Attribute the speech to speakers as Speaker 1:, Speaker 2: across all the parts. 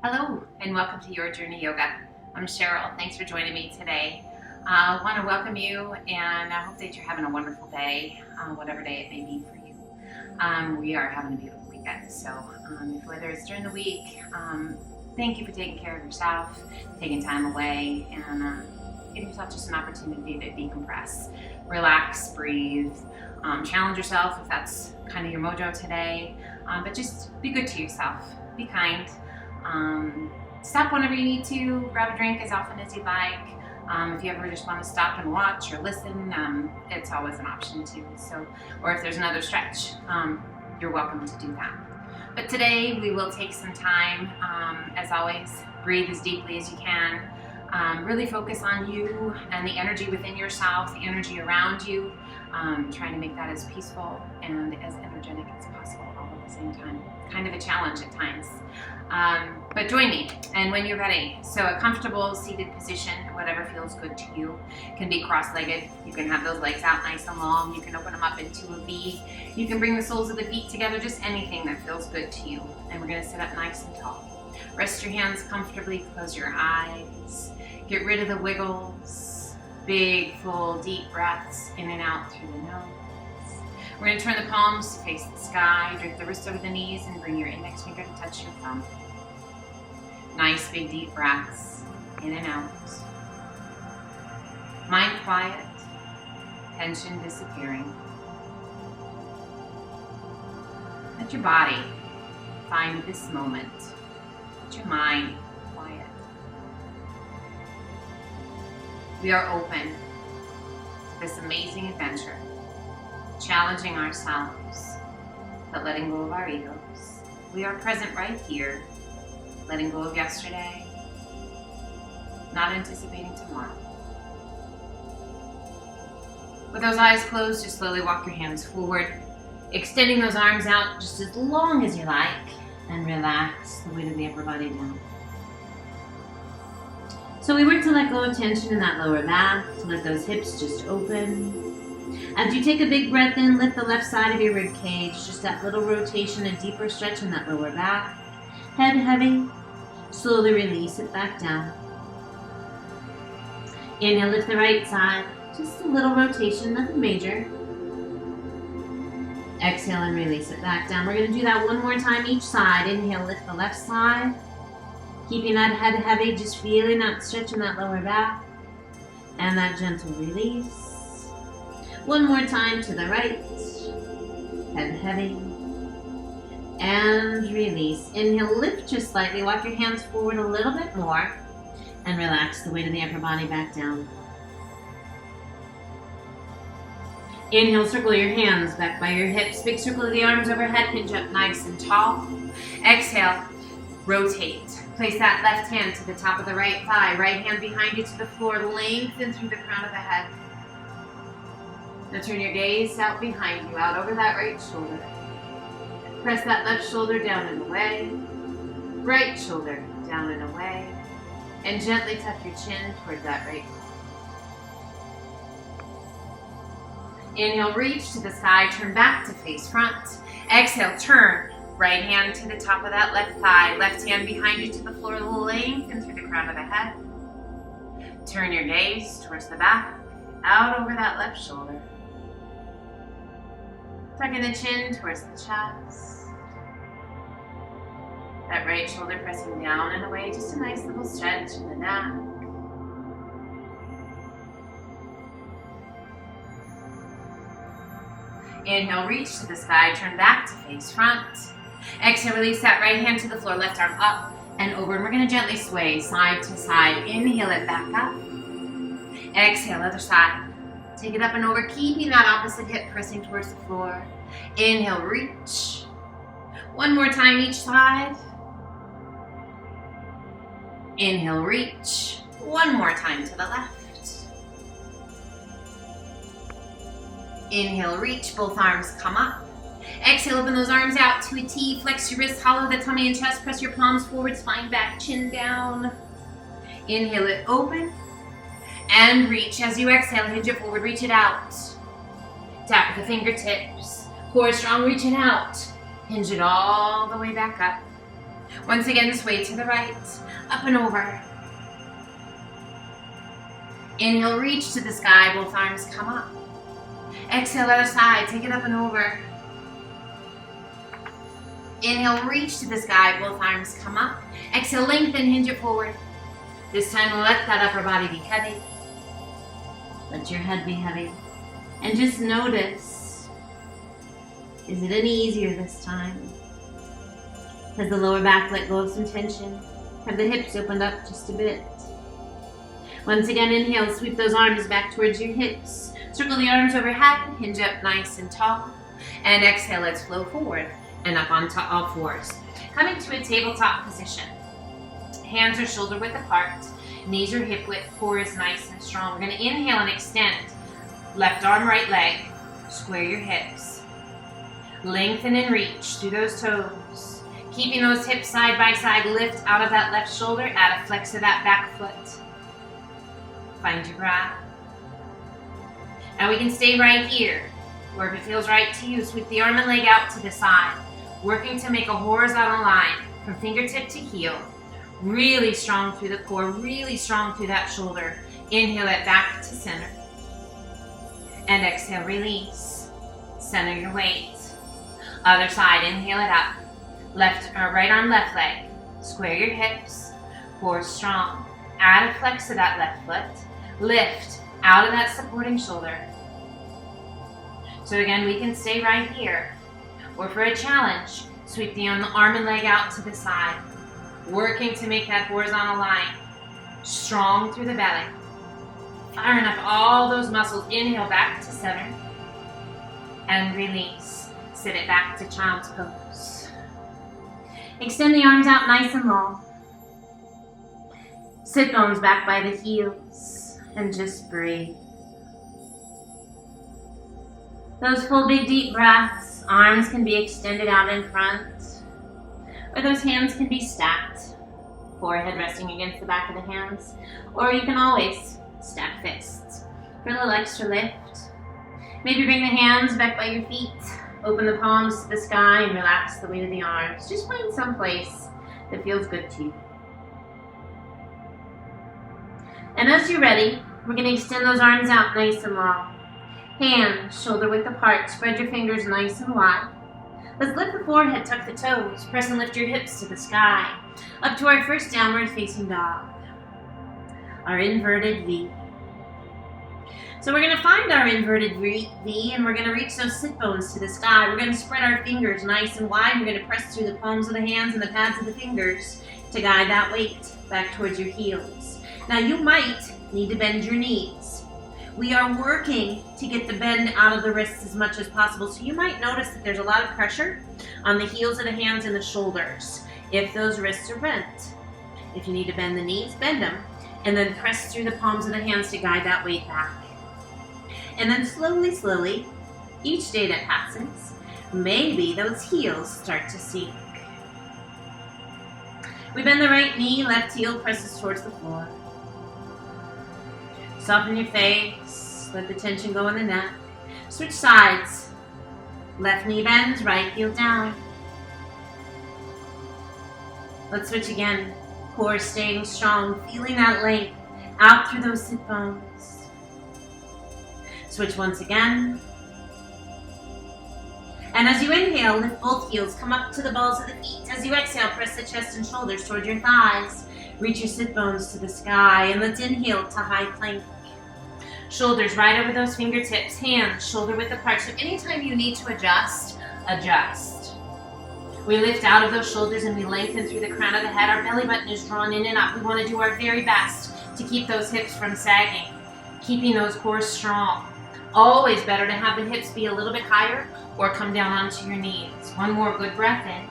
Speaker 1: Hello and welcome to Your Journey Yoga. I'm Cheryl. Thanks for joining me today. I want to welcome you and I hope that you're having a wonderful day, whatever day it may be for you. We are having a beautiful weekend, so whether it's during the week, thank you for taking care of yourself, taking time away, and give yourself just an opportunity to decompress, relax, breathe, challenge yourself if that's kind of your mojo today, but just be good to yourself, be kind. Stop whenever you need to, grab a drink as often as you like. If you ever just want to stop and watch or listen, it's always an option too. So, or if there's another stretch, you're welcome to do that. But today we will take some time, as always, breathe as deeply as you can. Really focus on you and the energy within yourself, the energy around you, trying to make that as peaceful and as energetic as possible all at the same time. Kind of a challenge at times. But join me, and when you're ready, so a comfortable seated position, whatever feels good to you. Can be cross-legged. You can have those legs out nice and long. You can open them up into a V. You can bring the soles of the feet together, just anything that feels good to you. And we're going to sit up nice and tall. Rest your hands comfortably, close your eyes. Get rid of the wiggles. Big, full, deep breaths in and out through the nose. We're going to turn the palms to face the sky, drift the wrists over the knees, and bring your index finger to touch your thumb. Nice big deep breaths in and out. Mind quiet, tension disappearing. Let your body find this moment. Let your mind quiet. We are open to this amazing adventure, challenging ourselves, but letting go of our egos. We are present right here, letting go of yesterday, not anticipating tomorrow. With those eyes closed, just slowly walk your hands forward, extending those arms out just as long as you like, and relax the weight of the upper body down. So we work to let go of tension in that lower back, to let those hips just open. As you take a big breath in, lift the left side of your rib cage, just that little rotation, a deeper stretch in that lower back. Head heavy, slowly release it back down. Inhale, lift the right side, just a little rotation, nothing major. Exhale and release it back down. We're going to do that one more time each side. Inhale, lift the left side. Keeping that head heavy, just feeling that stretch in that lower back. And that gentle release. One more time to the right. Head heavy. And release. Inhale, lift just slightly. Walk your hands forward a little bit more. And relax the weight of the upper body back down. Inhale, circle your hands back by your hips. Big circle of the arms overhead. Hinge up nice and tall. Exhale, rotate. Place that left hand to the top of the right thigh. Right hand behind you to the floor. Lengthen through the crown of the head. Now turn your gaze out behind you, out over that right shoulder. Press that left shoulder down and away. Right shoulder down and away. And gently tuck your chin toward that right. Inhale, reach to the sky, turn back to face front. Exhale, turn. Right hand to the top of that left thigh. Left hand behind you to the floor, lengthen through the crown of the head. Turn your gaze towards the back, out over that left shoulder. Tucking the chin towards the chest. That right shoulder pressing down and away, just a nice little stretch in the neck. Inhale, reach to the sky, turn back to face front. Exhale, release that right hand to the floor, left arm up and over. And we're going to gently sway side to side. Inhale it back up. Exhale, other side. Take it up and over, keeping that opposite hip pressing towards the floor. Inhale, reach. One more time each side. Inhale, reach. One more time to the left. Inhale, reach, both arms come up. Exhale, open those arms out to a T. Flex your wrists, hollow the tummy and chest. Press your palms forward, spine back, chin down. Inhale it open. And reach. As you exhale, hinge it forward, reach it out. Tap with the fingertips. Core strong, reach it out. Hinge it all the way back up. Once again, sway to the right, up and over. Inhale, reach to the sky, both arms come up. Exhale, other side, take it up and over. Inhale, reach to the sky, both arms come up. Exhale, lengthen, hinge it forward. This time, let that upper body be heavy. Let your head be heavy. And just notice, is it any easier this time? Has the lower back let go of some tension? Have the hips opened up just a bit? Once again, inhale, sweep those arms back towards your hips. Circle the arms overhead, hinge up nice and tall. And exhale, let's flow forward and up onto all fours. Coming to a tabletop position. Hands are shoulder width apart. Knees are hip width. Core is nice and strong. We're going to inhale and extend. Left arm, right leg. Square your hips. Lengthen and reach through those toes. Keeping those hips side by side. Lift out of that left shoulder. Add a flex of that back foot. Find your breath. Now we can stay right here. Or if it feels right to you, sweep the arm and leg out to the side. Working to make a horizontal line from fingertip to heel. Really strong through the core, really strong through that shoulder. Inhale it back to center. And exhale, release. Center your weight. Other side, inhale it up. Left or right arm, left leg. Square your hips. Core strong. Add a flex to that left foot. Lift out of that supporting shoulder. So again, we can stay right here. Or for a challenge, sweep the arm and leg out to the side. Working to make that horizontal line. Strong through the belly. Firing up all those muscles. Inhale back to center. And release. Sit it back to child's pose. Extend the arms out nice and long. Sit bones back by the heels. And just breathe. Those full big deep breaths. Arms can be extended out in front. Or those hands can be stacked. Forehead resting against the back of the hands. Or you can always stack fists for a little extra lift. Maybe bring the hands back by your feet. Open the palms to the sky and relax the weight of the arms. Just find some place that feels good to you. And as you're ready, we're going to extend those arms out nice and long. Hands shoulder width apart. Spread your fingers nice and wide. Let's lift the forehead, tuck the toes. Press and lift your hips to the sky. Up to our first downward facing dog. Our inverted V. So we're going to find our inverted V and we're going to reach those sit bones to the sky. We're going to spread our fingers nice and wide. We're going to press through the palms of the hands and the pads of the fingers to guide that weight back towards your heels. Now you might need to bend your knees. We are working to get the bend out of the wrists as much as possible. So you might notice that there's a lot of pressure on the heels of the hands and the shoulders if those wrists are bent. If you need to bend the knees, bend them. And then press through the palms of the hands to guide that weight back. And then slowly, slowly, each day that passes, maybe those heels start to sink. We bend the right knee, left heel presses towards the floor. Soften your face, let the tension go in the neck. Switch sides. Left knee bends, right heel down. Let's switch again. Core staying strong, feeling that length out through those sit bones. Switch once again. And as you inhale, lift both heels, come up to the balls of the feet. As you exhale, press the chest and shoulders toward your thighs. Reach your sit bones to the sky, and let's inhale to high plank. Shoulders right over those fingertips, hands shoulder width apart. So anytime you need to adjust, adjust. We lift out of those shoulders and we lengthen through the crown of the head. Our belly button is drawn in and up. We want to do our very best to keep those hips from sagging, keeping those cores strong. Always better to have the hips be a little bit higher or come down onto your knees. One more good breath in.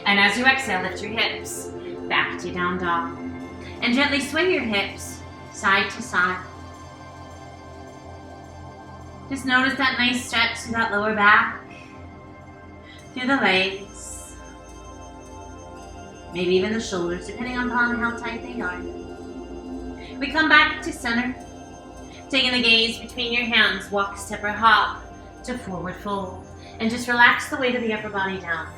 Speaker 1: And as you exhale, lift your hips back to down dog. And gently swing your hips side to side. Just notice that nice stretch through that lower back, through the legs, maybe even the shoulders, depending upon how tight they are. We come back to center, taking the gaze between your hands, walk, step, or hop to forward fold. And just relax the weight of the upper body down.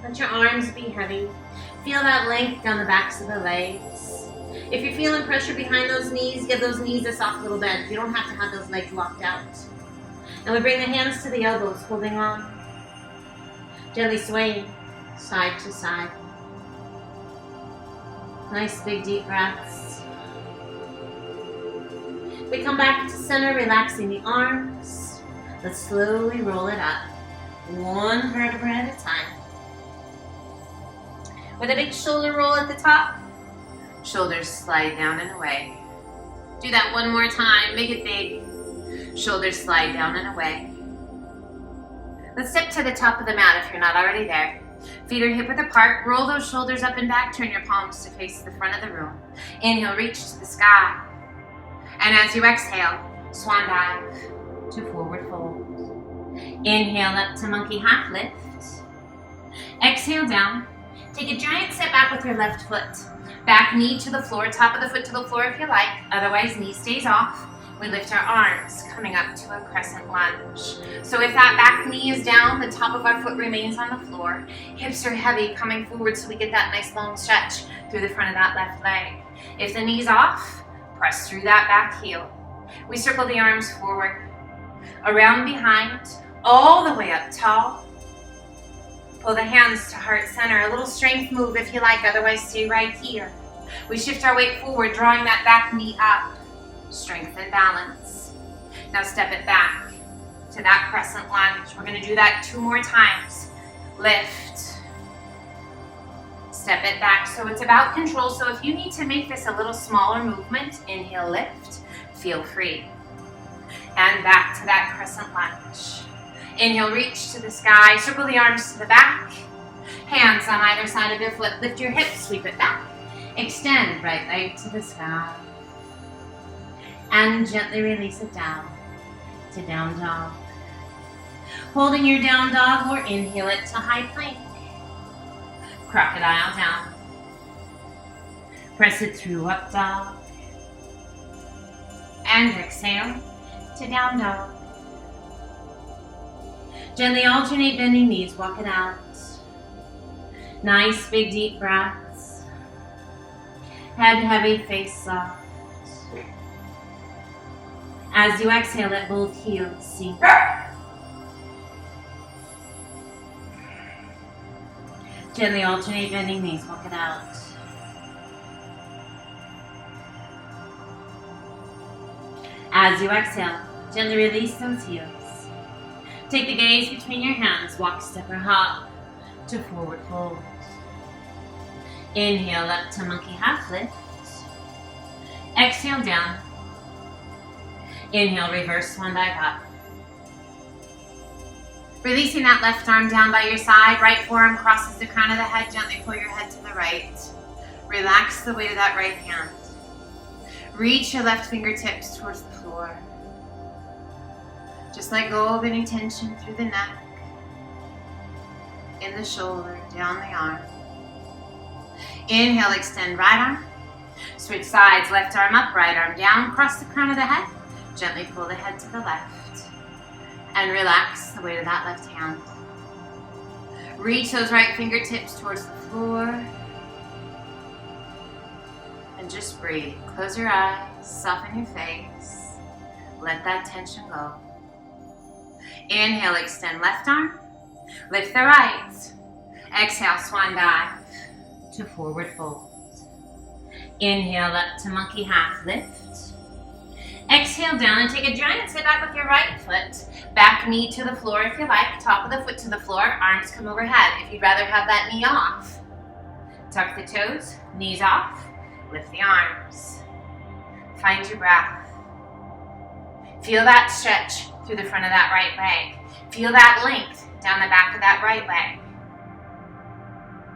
Speaker 2: Let your arms be heavy. Feel that length down the backs of the legs. If you're feeling pressure behind those knees, give those knees a soft little bend. You don't have to have those legs locked out. And we bring the hands to the elbows, holding on. Gently swaying side to side. Nice big deep breaths. We come back to center, relaxing the arms. Let's slowly roll it up, one vertebra at a time. With a big shoulder roll at the top, shoulders slide down and away. Do that one more time, make it big. Shoulders slide down and away. Let's step to the top of the mat if you're not already there. Feet are hip width apart, roll those shoulders up and back, turn your palms to face the front of the room. Inhale, reach to the sky. And as you exhale, swan dive to forward fold. Inhale up to monkey half lift. Exhale down. Take a giant step back with your left foot. Back knee to the floor, top of the foot to the floor if you like. Otherwise, knee stays off. We lift our arms, coming up to a crescent lunge. So if that back knee is down, the top of our foot remains on the floor. Hips are heavy, coming forward so we get that nice long stretch through the front of that left leg. If the knee's off, press through that back heel. We circle the arms forward, around behind, all the way up tall. Pull the hands to heart center. A little strength move if you like, otherwise stay right here. We shift our weight forward, drawing that back knee up. Strength and balance. Now step it back to that crescent lunge. We're going to do that 2 more times. Lift. Step it back. So it's about control. So if you need to make this a little smaller movement, inhale, lift, feel free. And back to that crescent lunge. Inhale, reach to the sky, circle the arms to the back. Hands on either side of your foot, lift your hips, sweep it back. Extend right leg to the sky. And gently release it down to down dog. Holding your down dog or inhale it to high plank. Crocodile down. Press it through up dog. And exhale to down dog. Gently alternate bending knees, walk it out. Nice big deep breaths. Head heavy, face soft. As you exhale, let both heels sink. Gently alternate bending knees, walk it out. As you exhale, gently release those heels. Take the gaze between your hands, walk, step, or hop to forward fold. Inhale up to monkey half lift. Exhale down. Inhale, reverse swan dive up. Releasing that left arm down by your side, right forearm crosses the crown of the head, gently pull your head to the right. Relax the weight of that right hand. Reach your left fingertips towards the floor. Just let go of any tension through the neck, in the shoulder, down the arm. Inhale, extend right arm. Switch sides, left arm up, right arm down, cross the crown of the head. Gently pull the head to the left. And relax the weight of that left hand. Reach those right fingertips towards the floor. And just breathe. Close your eyes, soften your face. Let that tension go. Inhale, extend left arm. Lift the right. Exhale, swan dive to forward fold. Inhale up to monkey half lift. Exhale down and take a giant step back with your right foot. Back knee to the floor if you like. Top of the foot to the floor. Arms come overhead if you'd rather have that knee off. Tuck the toes, knees off. Lift the arms. Find your breath. Feel that stretch through the front of that right leg. Feel that length down the back of that right leg.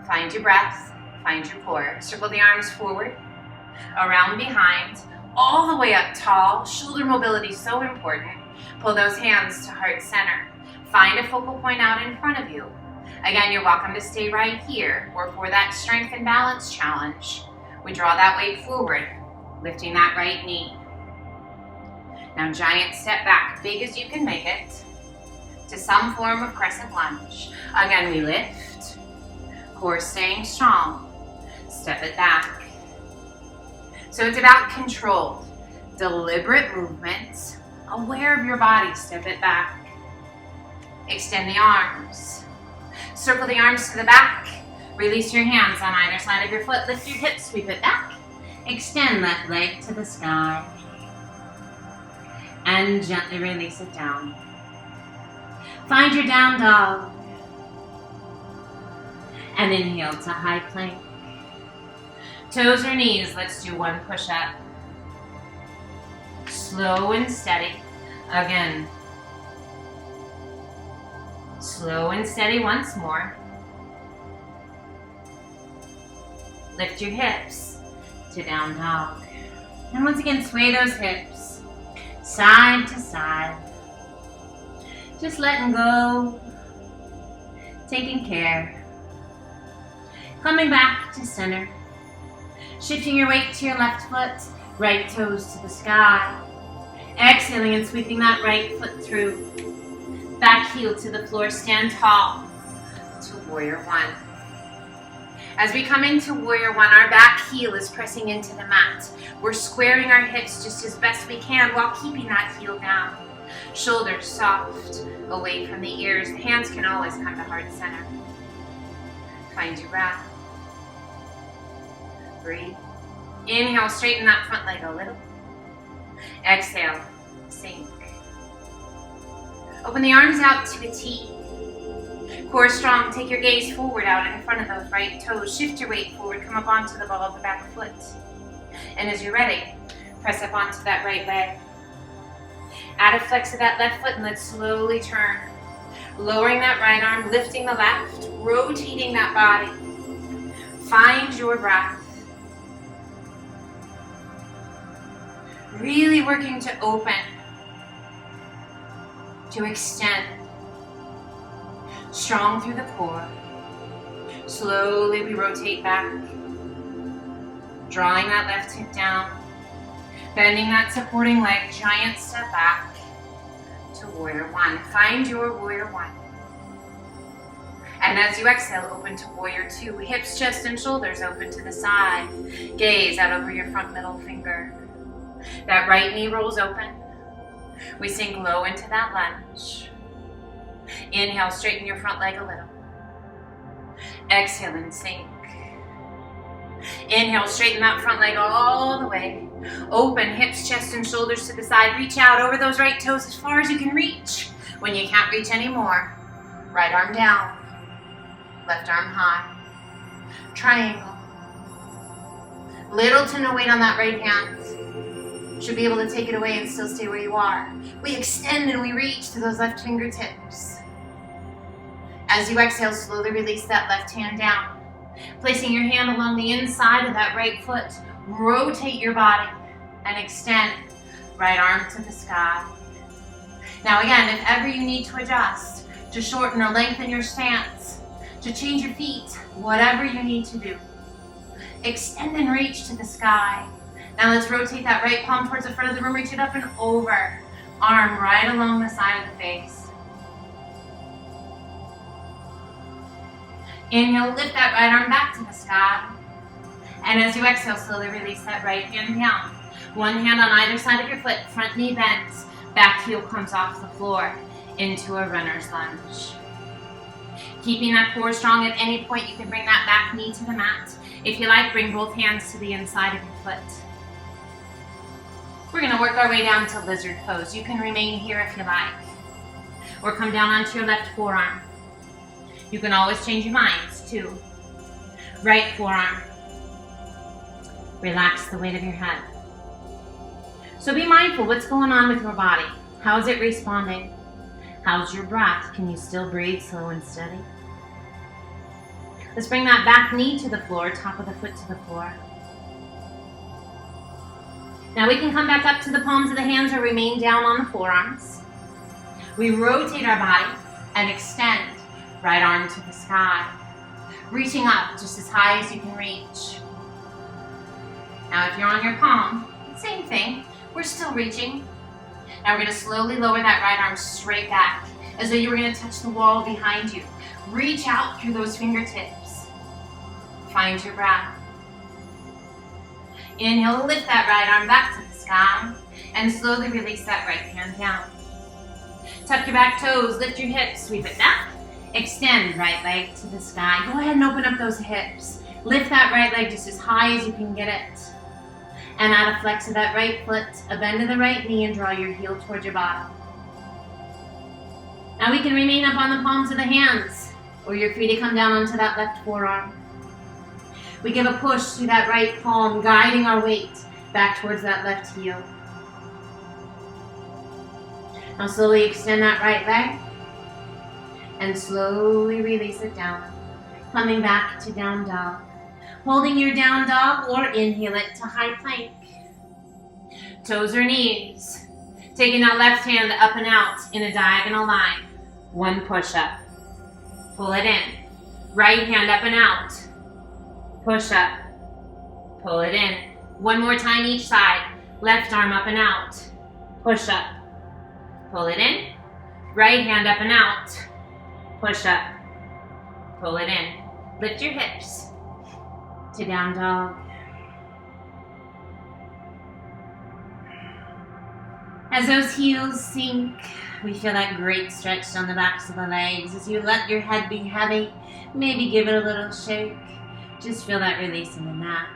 Speaker 2: Find your breath. Find your core. Circle the arms forward, around behind, all the way up tall. Shoulder mobility is so important. Pull those hands to heart center. Find a focal point out in front of you. Again, you're welcome to stay right here, or for that strength and balance challenge, we draw that weight forward, lifting that right knee. Now giant step back, big as you can make it, to some form of crescent lunge. Again, we lift,
Speaker 1: Core staying strong. Step it back. So it's about controlled, deliberate movements. Aware of your body, step it back. Extend the arms. Circle the arms to the back. Release your hands on either side of your foot. Lift your hips, sweep it back. Extend left leg to the sky. And gently release it down. Find your down dog. And inhale to high plank. Toes or knees, let's do one push-up. Slow and steady. Again. Slow and steady once more. Lift your hips to down dog. And once again, sway those hips side to side. Just letting go. Taking care. Coming back to center. Shifting your weight to your left foot. Right toes to the sky. Exhaling and sweeping that right foot through. Back heel to the floor, stand tall to Warrior One. As we come into Warrior One, our back heel is pressing into the mat. We're squaring our hips just as best we can while keeping that heel down. Shoulders soft, away from the ears. The hands can always come to heart center. Find your breath. Breathe. Inhale, straighten that front leg a little. Exhale, sink. Open the arms out to a T. Core strong, take your gaze forward out in front of those right toes. Shift your weight forward, come up onto the ball of the back foot. And as you're ready, press up onto that right leg. Add a flex of that left foot and let's slowly turn. Lowering that right arm, lifting the left, rotating that body. Find your breath. Really working to open, to extend. Strong through the core. Slowly we rotate back. Drawing that left hip down. Bending that supporting leg, giant step back to Warrior One. Find your Warrior One. And as you exhale, open to Warrior Two. Hips, chest, and shoulders open to the side. Gaze out over your front middle finger. That right knee rolls open. We sink low into that lunge. Inhale, straighten your front leg a little. Exhale and sink. Inhale, straighten that front leg all the way. Open, hips, chest, and shoulders to the side. Reach out over those right toes as far as you can reach. When you can't reach anymore, right arm down, left arm high. Triangle. Little to no weight on that right hand. Should be able to take it away and still stay where you are. We extend and we reach to those left fingertips. As you exhale, slowly release that left hand down. Placing your hand along the inside of that right foot. Rotate your body and extend. Right arm to the sky. Now again, if ever you need to adjust, to shorten or lengthen your stance, to change your feet, whatever you need to do, extend and reach to the sky. Now let's rotate that right palm towards the front of the room, reach it up and over. Arm right along the side of the face. Inhale, lift that right arm back to the sky. And as you exhale, slowly release that right hand down. One hand on either side of your foot, front knee bends, back heel comes off the floor into a runner's lunge. Keeping that core strong, at any point you can bring that back knee to the mat. If you like, bring both hands to the inside of your foot. We're going to work our way down to lizard pose. You can remain here if you like. Or come down onto your left forearm. You can always change your minds too. Right forearm. Relax the weight of your head. So be mindful what's going on with your body. How's it responding? How's your breath? Can you still breathe slow and steady? Let's bring that back knee to the floor, top of the foot to the floor. Now we can come back up to the palms of the hands or remain down on the forearms. We rotate our body and extend. Right arm to the sky. Reaching up just as high as you can reach. Now if you're on your palm, same thing. We're still reaching. Now we're going to slowly lower that right arm straight back as though you were going to touch the wall behind you. Reach out through those fingertips. Find your breath. Inhale, lift that right arm back to the sky and slowly release that right hand down. Tuck your back toes, lift your hips, sweep it back. Extend right leg to the sky. Go ahead and open up those hips. Lift that right leg just as high as you can get it. And add a flex of that right foot, a bend of the right knee, and draw your heel towards your bottom. Now we can remain up on the palms of the hands, or you're free to come down onto that left forearm. We give a push through that right palm, guiding our weight back towards that left heel. Now slowly extend that right leg and slowly release it down, coming back to down dog. Holding your down dog or inhale it to high plank. Toes or knees. Taking that left hand up and out in a diagonal line. One push up. Pull it in. Right hand up and out. Push up. Pull it in. One more time each side. Left arm up and out. Push up. Pull it in. Right hand up and out. Push up. Pull it in. Lift your hips to down dog. As those heels sink, we feel that great stretch down the backs of the legs. As you let your head be heavy, maybe give it a little shake. Just feel that release in the neck.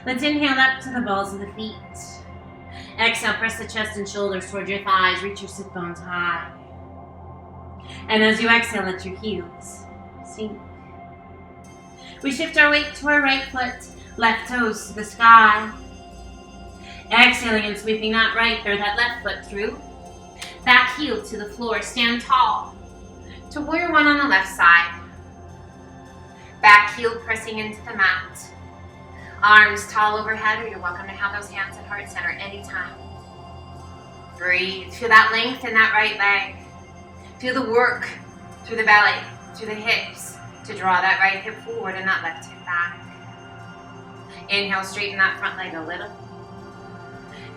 Speaker 1: Let's inhale up to the balls of the feet. Exhale, press the chest and shoulders towards your thighs. Reach your sit bones high. And as you exhale, let your heels sink. We shift our weight to our right foot, left toes to the sky. Exhaling and sweeping that left foot through. Back heel to the floor, stand tall. To warrior one on the left side. Back heel pressing into the mat. Arms tall overhead, or you're welcome to have those hands at heart center anytime. Breathe, feel that length in that right leg. Feel the work through the belly, through the hips, to draw that right hip forward and that left hip back. Inhale, straighten that front leg a little.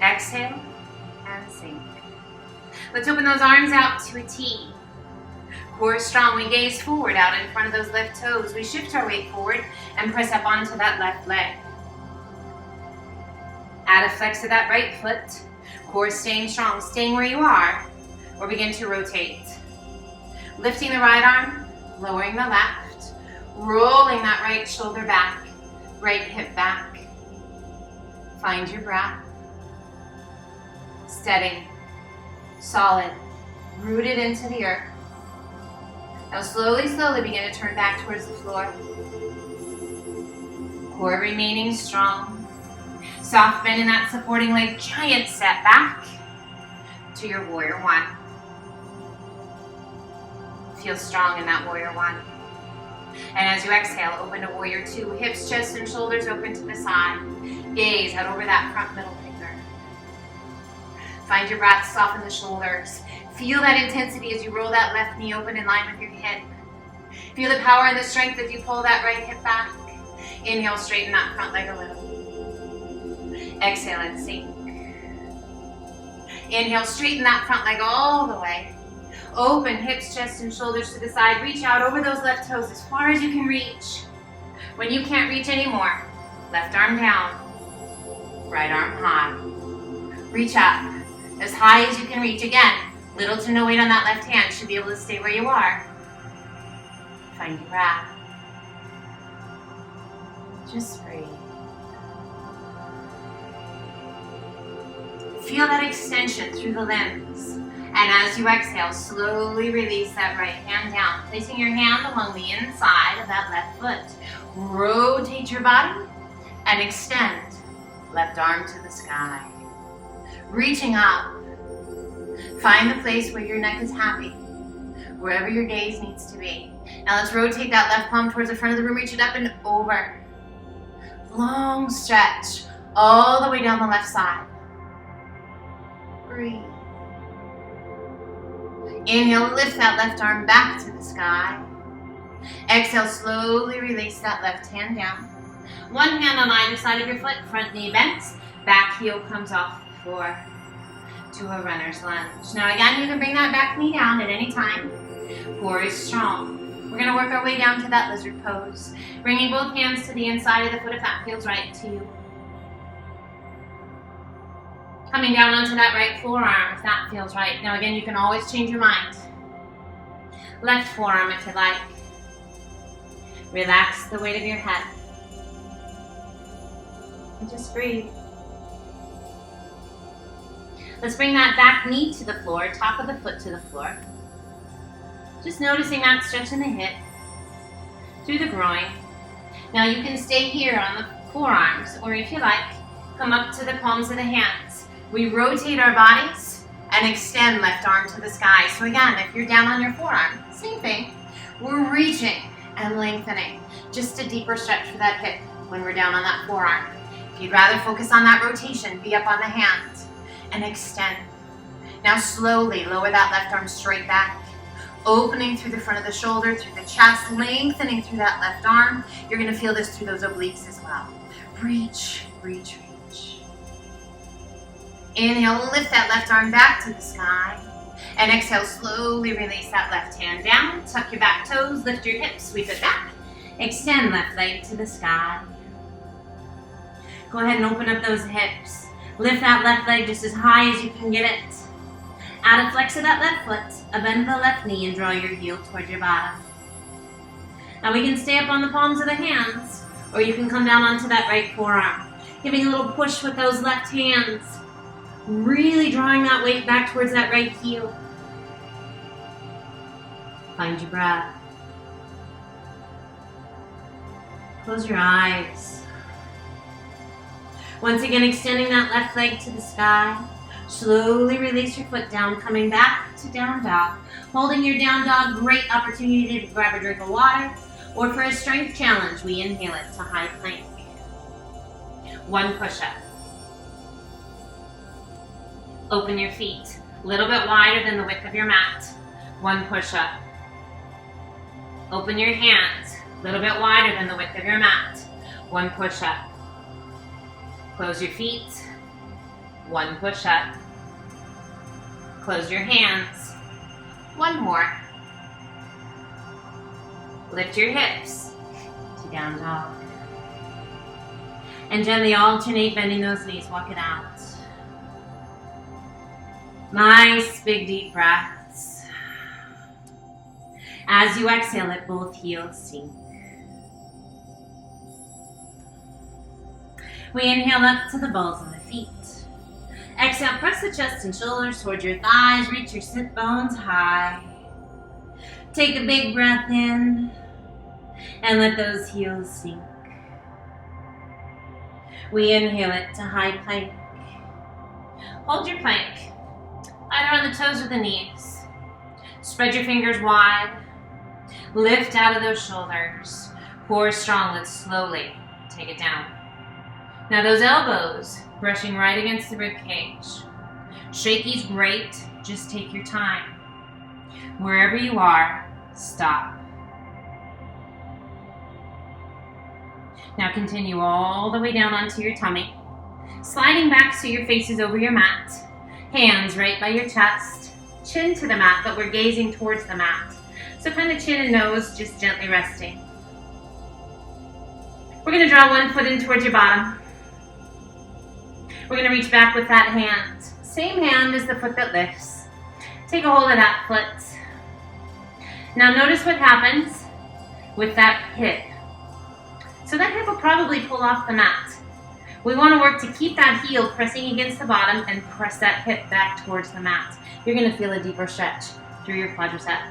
Speaker 1: Exhale and sink. Let's open those arms out to a T. Core strong, we gaze forward out in front of those left toes. We shift our weight forward and press up onto that left leg. Add a flex of that right foot. Core staying strong, staying where you are, or begin to rotate. Lifting the right arm, lowering the left, rolling that right shoulder back, right hip back. Find your breath. Steady, solid, rooted into the earth. Now slowly begin to turn back towards the floor. Core remaining strong. Soft bend in that supporting leg, giant step back to your warrior one. Feel strong in that warrior one. And as you exhale, open to warrior two. Hips, chest, and shoulders open to the side. Gaze out over that front middle finger. Find your breath, soften the shoulders. Feel that intensity as you roll that left knee open in line with your hip. Feel the power and the strength as you pull that right hip back. Inhale, straighten that front leg a little. Exhale and sink. Inhale, straighten that front leg all the way. Open hips, chest, and shoulders to the side. Reach out over those left toes as far as you can reach. When you can't reach anymore, left arm down, right arm high. Reach up as high as you can reach. Again, little to no weight on that left hand. Should be able to stay where you are. Find your breath. Just breathe. Feel that extension through the limbs. And as you exhale, slowly release that right hand down, placing your hand along the inside of that left foot. Rotate your body and extend. Left arm to the sky. Reaching up. Find the place where your neck is happy, wherever your gaze needs to be. Now let's rotate that left palm towards the front of the room. Reach it up and over. Long stretch all the way down the left side. Breathe. Inhale, lift that left arm back to the sky. Exhale, slowly release that left hand down. One hand on either side of your foot, front knee bent, back heel comes off the floor to a runner's lunge. Now again, you can bring that back knee down at any time. Core is strong.
Speaker 2: We're going to work our way down to that lizard pose, bringing both hands to the inside of the foot if that feels right to you. Coming down onto that right forearm if that feels right. Now again, you can always change your mind. Left forearm if you like. Relax the weight of your head. And just breathe. Let's bring that back knee to the floor, top of the foot to the floor. Just noticing that stretch in the hip, through the groin. Now you can stay here on the forearms, or if you like, come up to the palms of the hands. We rotate our bodies and extend left arm to the sky. So again, if you're down on your forearm, same thing. We're reaching and lengthening. Just a deeper stretch for that hip when we're down on that forearm. If you'd rather focus on that rotation, be up on the hands and extend. Now slowly lower that left arm straight back. Opening through the front of the shoulder, through the chest, lengthening through that left arm. You're going to feel this through those obliques as well. Reach, reach, reach. Inhale, lift that left arm back to the sky. And exhale, slowly release that left hand down. Tuck your back toes, lift your hips, sweep it back. Extend left leg to the sky. Go ahead and open up those hips. Lift that left leg just as high as you can get it. Add a flex of that left foot, a bend of the left knee, and draw your heel towards your bottom. Now we can stay up on the palms of the hands, or you can come down onto that right forearm. Giving a little push with those left hands. Really drawing that weight back towards that right heel. Find your breath. Close your eyes. Once again, extending that left leg to the sky. Slowly release your foot down, coming back to down dog. Holding your down dog, great opportunity to grab a drink of water. Or for a strength challenge, we inhale it to high plank. One push-up. Open your feet, a little bit wider than the width of your mat. One push-up. Open your hands, a little bit wider than the width of your mat. One push-up. Close your feet. One push-up. Close your hands. One more. Lift your hips to down dog. And gently alternate bending those knees. Walk it out. Nice big deep breaths. As you exhale, let both heels sink. We inhale up to the balls of the feet. Exhale, press the chest and shoulders towards your thighs. Reach your sit bones high. Take a big breath in and let those heels sink. We inhale it to high plank. Hold your plank, either on the toes or the knees. Spread your fingers wide. Lift out of those shoulders. Core strong. Let's slowly take it down. Now those elbows brushing right against the rib cage. Shaky's great. Just take your time. Wherever you are, stop. Now continue all the way down onto your tummy. Sliding back so your face is over your mat. Hands right by your chest. Chin to the mat, but we're gazing towards the mat. So kind of chin and nose just gently resting. We're going to draw one foot in towards your bottom. We're going to reach back with that hand. Same hand as the foot that lifts. Take a hold of that foot. Now notice what happens with that hip. So that hip will probably pull off the mat. We want to work to keep that heel pressing against the bottom and press that hip back towards the mat. You're going to feel a deeper stretch through your quadricep.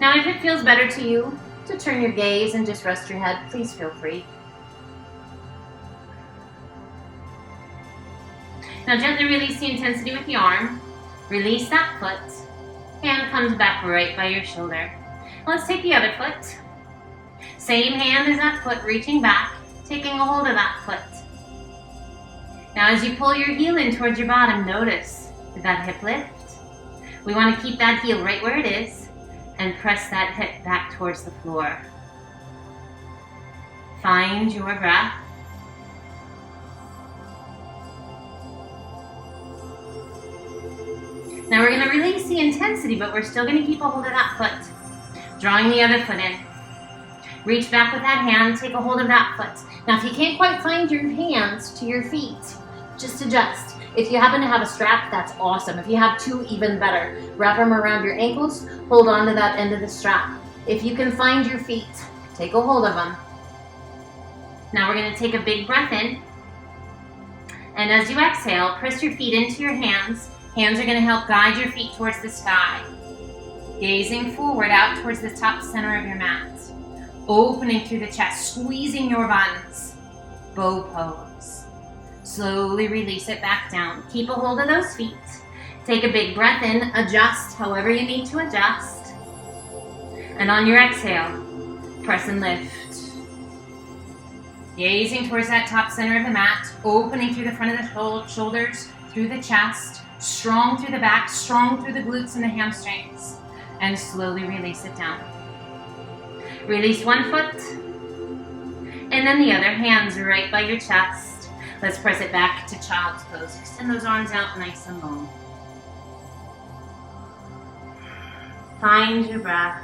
Speaker 2: Now if it feels better to you to turn your gaze and just rest your head, please feel free. Now gently release the intensity with the arm. Release that foot. Hand comes back right by your shoulder. Let's take the other foot. Same hand as that foot, reaching back, taking a hold of that foot. Now as you pull your heel in towards your bottom, notice that hip lift. We want to keep that heel right where it is and press that hip back towards the floor. Find your breath. Now we're going to release the intensity, but we're still going to keep a hold of that foot.
Speaker 1: Drawing the other foot in. Reach back with that hand, take a hold of that foot. Now if you can't quite find your hands to your feet, just adjust. If you happen to have a strap, that's awesome. If you have two, even better. Wrap them around your ankles, hold on to that end of the strap. If you can find your feet, take a hold of them. Now we're going to take a big breath in. And as you exhale, press your feet into your hands. Hands are going to help guide your feet towards the sky. Gazing forward out towards the top center of your mat. Opening through the chest, squeezing your buns. Bow pose. Slowly release it back down. Keep a hold of those feet. Take a big breath in, adjust however you need to adjust. And on your exhale, press and lift. Gazing towards that top center of the mat, opening through the front of the shoulders, through the chest, strong through the back, strong through the glutes and the hamstrings. And slowly release it down. Release one foot, and then the other. Hands right by your chest. Let's press it back to child's pose. Extend those arms out nice and long. Find your breath.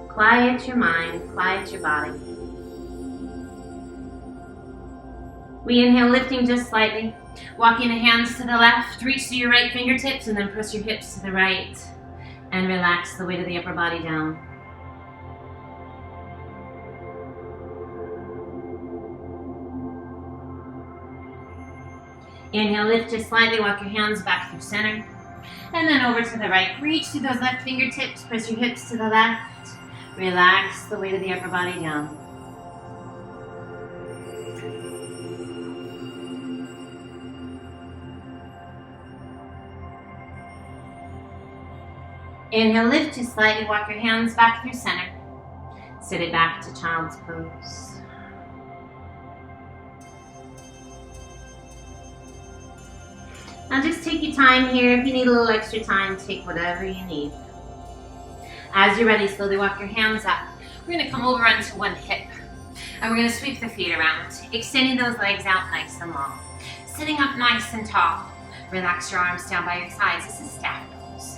Speaker 1: Quiet your mind, quiet your body. We inhale, lifting just slightly. Walking the hands to the left, reach to your right fingertips, and then press your hips to the right. And relax the weight of the upper body down. Inhale, lift just slightly, walk your hands back through center. And then over to the right. Reach to those left fingertips, press your hips to the left. Relax the weight of the upper body down. Inhale, lift just slightly, walk your hands back through center. Sit it back to child's pose. Now just take your time here. If you need a little extra time, take whatever you need. As you're ready, slowly walk your hands up. We're going to come over onto one hip. And we're going to sweep the feet around, extending those legs out nice and long. Sitting up nice and tall. Relax your arms down by your sides. This is staff pose.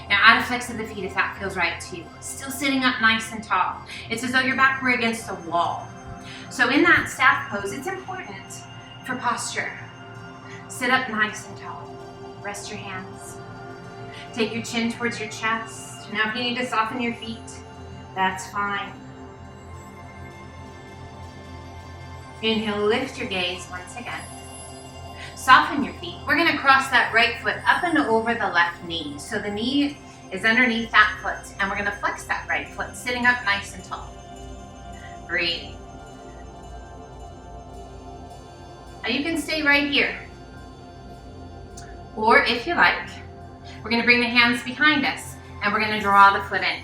Speaker 1: Now add a flex of the feet if that feels right to you. Still sitting up nice and tall. It's as though your back were against a wall. So in that staff pose, it's important for posture. Sit up nice and tall. Rest your hands. Take your chin towards your chest. Now if you need to soften your feet, that's fine. Inhale, lift your gaze once again. Soften your feet. We're going to cross that right foot up and over the left knee. So the knee is underneath that foot, and we're going to flex that right foot, sitting up nice and tall. Breathe. Now you can stay right here. Or if you like, we're going to bring the hands behind us, and we're going to draw the foot in.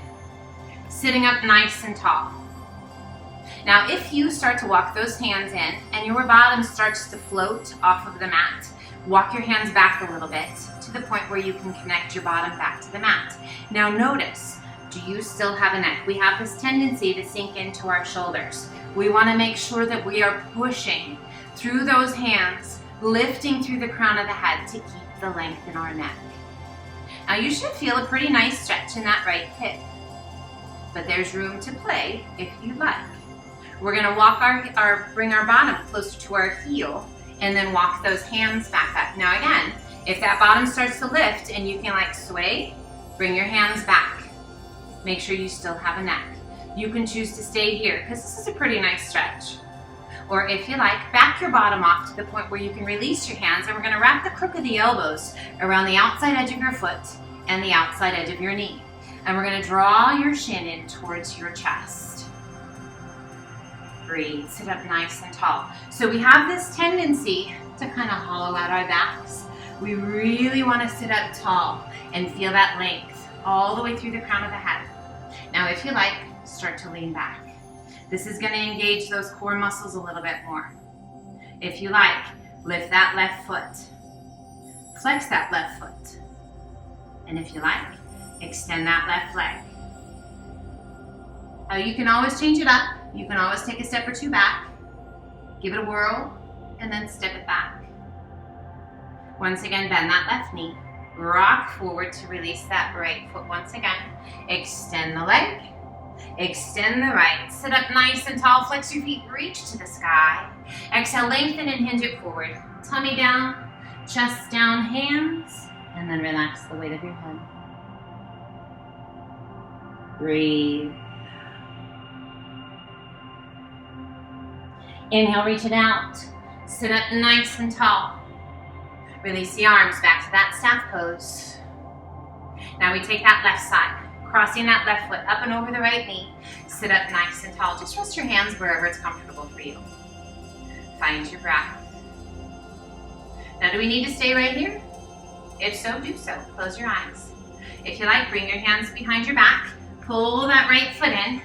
Speaker 1: Sitting up nice and tall. Now if you start to walk those hands in and your bottom starts to float off of the mat, walk your hands back a little bit to the point where you can connect your bottom back to the mat. Now notice, do you still have a neck? We have this tendency to sink into our shoulders. We want to make sure that we are pushing through those hands, lifting through the crown of the head to keep the length in our neck. Now you should feel a pretty nice stretch in that right hip, but there's room to play if you like. We're going to walk bring our bottom closer to our heel and then walk those hands back up. Now again, if that bottom starts to lift and you can like sway, bring your hands back. Make sure you still have a neck. You can choose to stay here because this is a pretty nice stretch. Or if you like, back your bottom off to the point where you can release your hands, and we're going to wrap the crook of the elbows around the outside edge of your foot and the outside edge of your knee. And we're going to draw your shin in towards your chest. Breathe, sit up nice and tall. So we have this tendency to kind of hollow out our backs. We really want to sit up tall and feel that length all the way through the crown of the head. Now if you like, start to lean back. This is going to engage those core muscles a little bit more. If you like, lift that left foot. Flex that left foot. And if you like, extend that left leg. Now you can always change it up. You can always take a step or two back, give it a whirl, and then step it back. Once again, bend that left knee, Rock forward to release that right foot once again. Extend the leg. Extend the right. Sit up nice and tall. Flex your feet. Reach to the sky. Exhale, lengthen and hinge it forward. Tummy down, chest down, hands, and then relax the weight of your head. Breathe. Inhale, reach it out. Sit up nice and tall. Release the arms back to that staff pose. Now we take that left side, crossing that left foot up and over the right knee. Sit up nice and tall. Just rest your hands wherever it's comfortable for you. Find your breath. Now, do we need to stay right here? If so, do so. Close your eyes. If you like, bring your hands behind your back. Pull that right foot in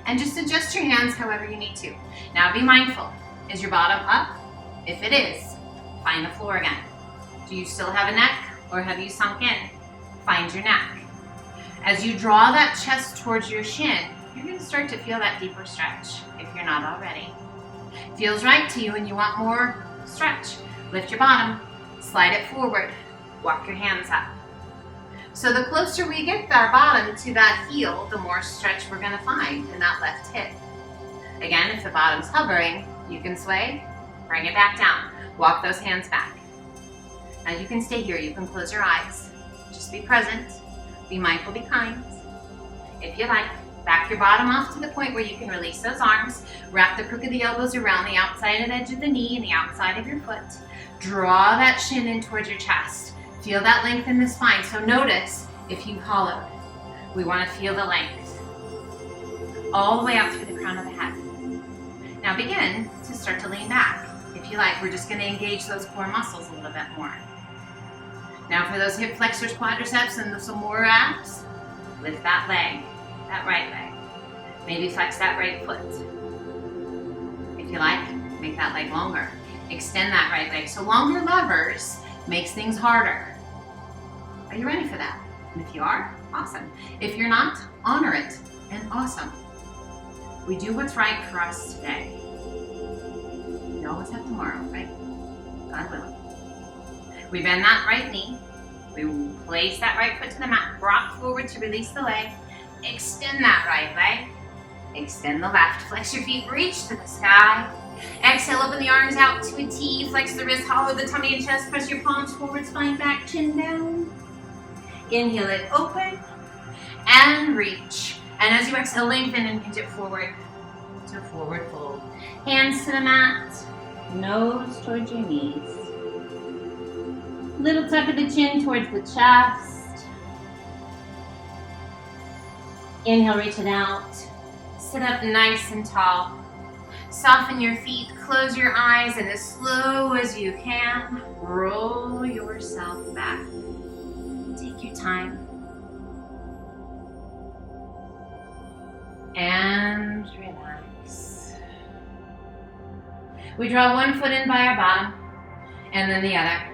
Speaker 1: and just adjust your hands however you need to. Now be mindful. Is your bottom up? If it is, find the floor again. Do you still have a neck or have you sunk in? Find your neck. As you draw that chest towards your shin, you're going to start to feel that deeper stretch if you're not already. Feels right to you and you want more stretch. Lift your bottom, slide it forward, walk your hands up. So the closer we get our bottom to that heel, the more stretch we're going to find in that left hip. Again, if the bottom's hovering, you can sway, bring it back down. Walk those hands back. Now you can stay here, you can close your eyes. Just be present, be mindful, be kind. If you like, back your bottom off to the point where you can release those arms. Wrap the crook of the elbows around the outside and edge of the knee and the outside of your foot. Draw that shin in towards your chest. Feel that length in the spine. So notice if you hollowed. We want to feel the length all the way out through the crown of the head. Now begin to start to lean back. If you like, we're just going to engage those core muscles a little bit more. Now for those hip flexors, quadriceps, and some more abs, lift that leg, that right leg. Maybe flex that right foot. If you like, make that leg longer. Extend that right leg. So longer levers makes things harder. Are you ready for that? And if you are, awesome. If you're not, honor it and awesome. We do what's right for us today. We always have tomorrow, right? God willing. We bend that right knee. We place that right foot to the mat. Rock forward to release the leg. Extend that right leg. Extend the left. Flex your feet. Reach to the sky. Exhale, open the arms out to a T. Flex the wrist, hollow the tummy and chest. Press your palms forward, spine back, chin down. Inhale it, open and reach. And as you exhale, lengthen and hinge it forward to forward fold. Hands to the mat, nose towards your knees. Little tuck of the chin towards the chest. Inhale, reach it out. Sit up nice and tall. Soften your feet, close your eyes, and as slow as you can, roll yourself back. Take your time. And relax. We draw one foot in by our bottom, and then the other.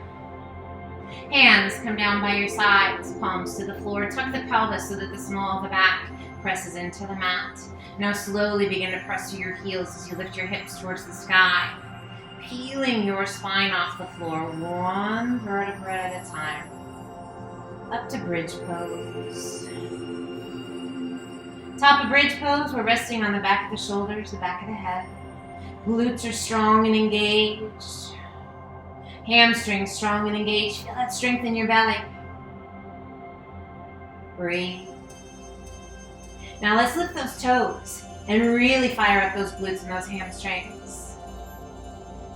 Speaker 1: Hands come down by your sides, palms to the floor. Tuck the pelvis so that the small of the back presses into the mat. Now slowly begin to press through your heels as you lift your hips towards the sky, peeling your spine off the floor, one vertebra at a time. Up to bridge pose. Top of bridge pose, we're resting on the back of the shoulders, the back of the head. Glutes are strong and engaged. Hamstrings strong and engaged. Feel that strength in your belly. Breathe. Now let's lift those toes and really fire up those glutes and those hamstrings.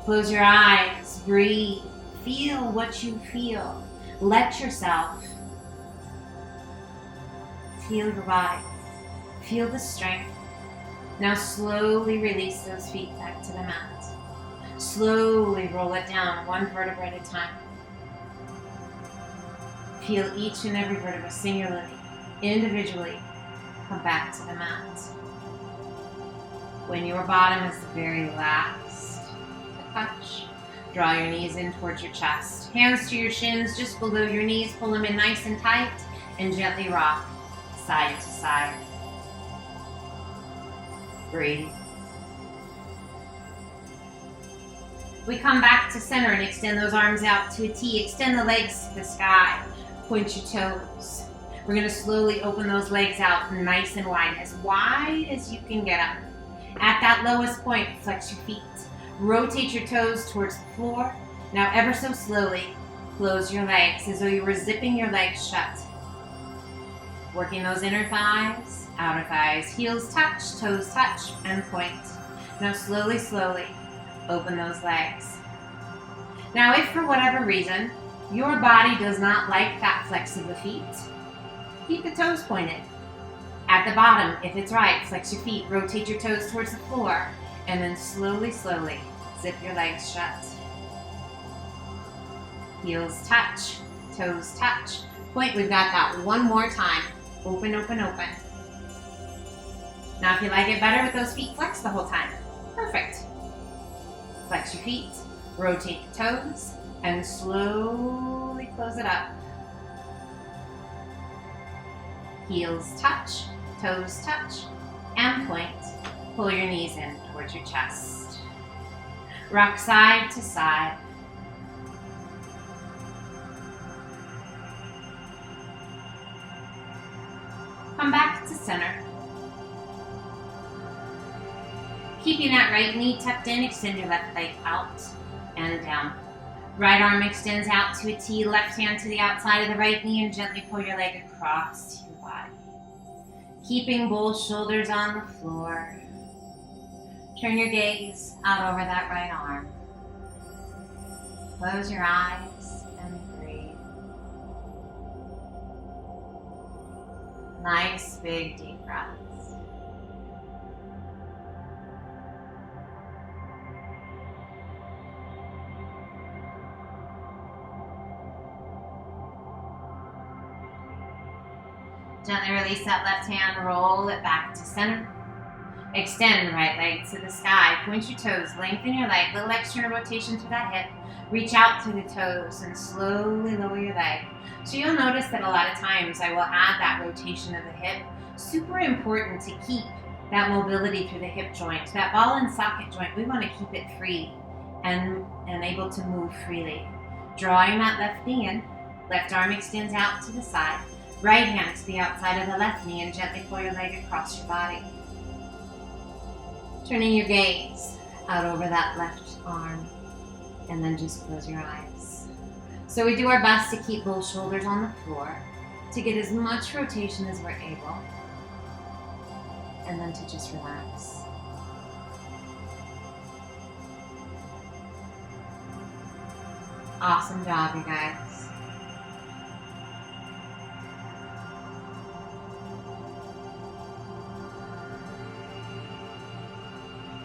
Speaker 1: Close your eyes, breathe, feel what you feel. Let yourself feel your body, feel the strength. Now slowly release those feet back to the mat. Slowly roll it down, one vertebra at a time. Feel each and every vertebra singularly, individually. Come back to the mat. When your bottom is the very last to touch, draw your knees in towards your chest. Hands to your shins just below your knees. Pull them in nice and tight and gently rock side to side. Breathe. We come back to center and extend those arms out to a T. Extend the legs to the sky. Point your toes. We're going to slowly open those legs out nice and wide as you can get up. At that lowest point, flex your feet. Rotate your toes towards the floor. Now ever so slowly, close your legs as though you were zipping your legs shut. Working those inner thighs, outer thighs, heels touch, toes touch, and point. Now slowly, slowly, open those legs. Now if for whatever reason, your body does not like that flex of the feet, keep the toes pointed. At the bottom, if it's right, flex your feet, rotate your toes towards the floor, and then slowly, slowly, zip your legs shut. Heels touch, toes touch. Point, we've got that one more time. Open, open, open. Now if you like it better with those feet flexed the whole time, perfect. Flex your feet, rotate the toes, and slowly close it up. Heels touch, toes touch, and point. Pull your knees in towards your chest. Rock side to side. Come back to center. Keeping that right knee tucked in, extend your left leg out and down. Right arm extends out to a T, left hand to the outside of the right knee, and gently pull your leg across to your body. Keeping both shoulders on the floor. Turn your gaze out over that right arm. Close your eyes and breathe. Nice, big, deep breaths. Gently release that left hand, roll it back to center. Extend the right leg to the sky. Point your toes, lengthen your leg, little external rotation to that hip. Reach out through the toes and slowly lower your leg. So you'll notice that a lot of times I will add that rotation of the hip. Super important to keep that mobility through the hip joint. That ball and socket joint, we want to keep it free and able to move freely. Drawing that left knee in, left arm extends out to the side. Right hand to the outside of the left knee and gently pull your leg across your body. Turning your gaze out over that left arm and then just close your eyes. So we do our best to keep both shoulders on the floor, to get as much rotation as we're able, and then to just relax. Awesome job, you guys.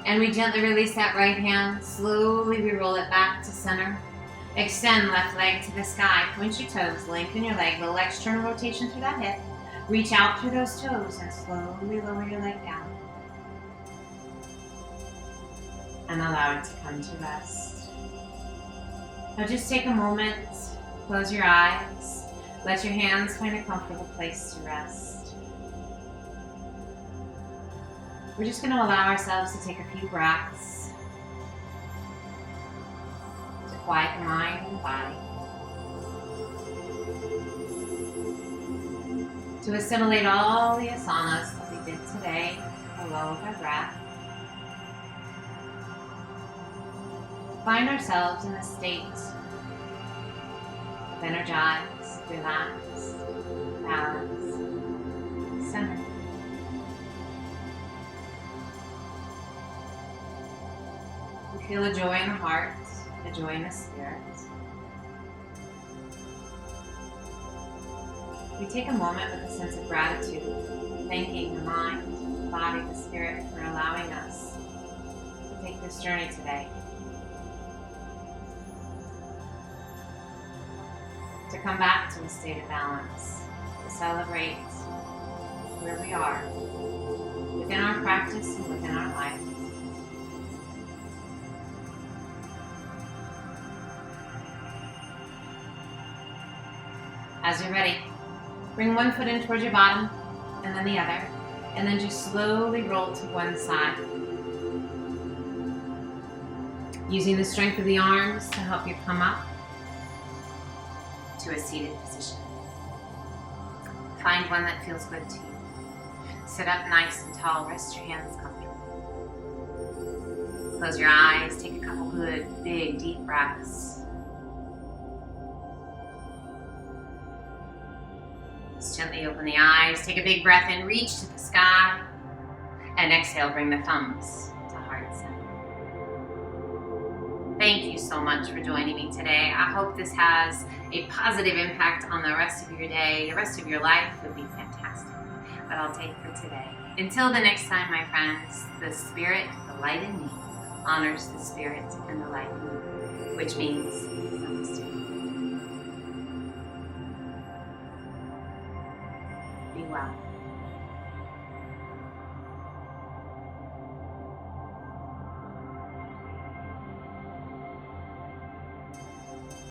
Speaker 1: And we gently release that right hand. Slowly we roll it back to center. Extend left leg to the sky. Point your toes, lengthen your leg. Little external rotation through that hip. Reach out through those toes and slowly lower your leg down. And allow it to come to rest. Now just take a moment, close your eyes. Let your hands find a comfortable place to rest. We're just going to allow ourselves to take a few breaths to quiet the mind and body, to assimilate all the asanas that we did today, along with our breath. Find ourselves in a state of energized, relaxed, balanced, centered. We feel a joy in the heart, a joy in the spirit. We take a moment with a sense of gratitude, thanking the mind, the body, the spirit for allowing us to take this journey today. To come back to a state of balance, to celebrate where we are, within our practice and within our life. As you're ready, bring one foot in towards your bottom and then the other, and then just slowly roll to one side. Using the strength of the arms to help you come up to a seated position. Find one that feels good to you. Sit up nice and tall. Rest your hands comfortably. Close your eyes. Take a couple good, big, deep breaths. Just gently open the eyes. Take a big breath in. Reach to the sky. And exhale. Bring the thumbs to heart center. Thank you so much for joining me today. I hope this has a positive impact on the rest of your day. The rest of your life would be fantastic. But I'll take for today. Until the next time, my friends, the spirit, the light in me, honors the spirit and the light in you, which means Namaste. Be well.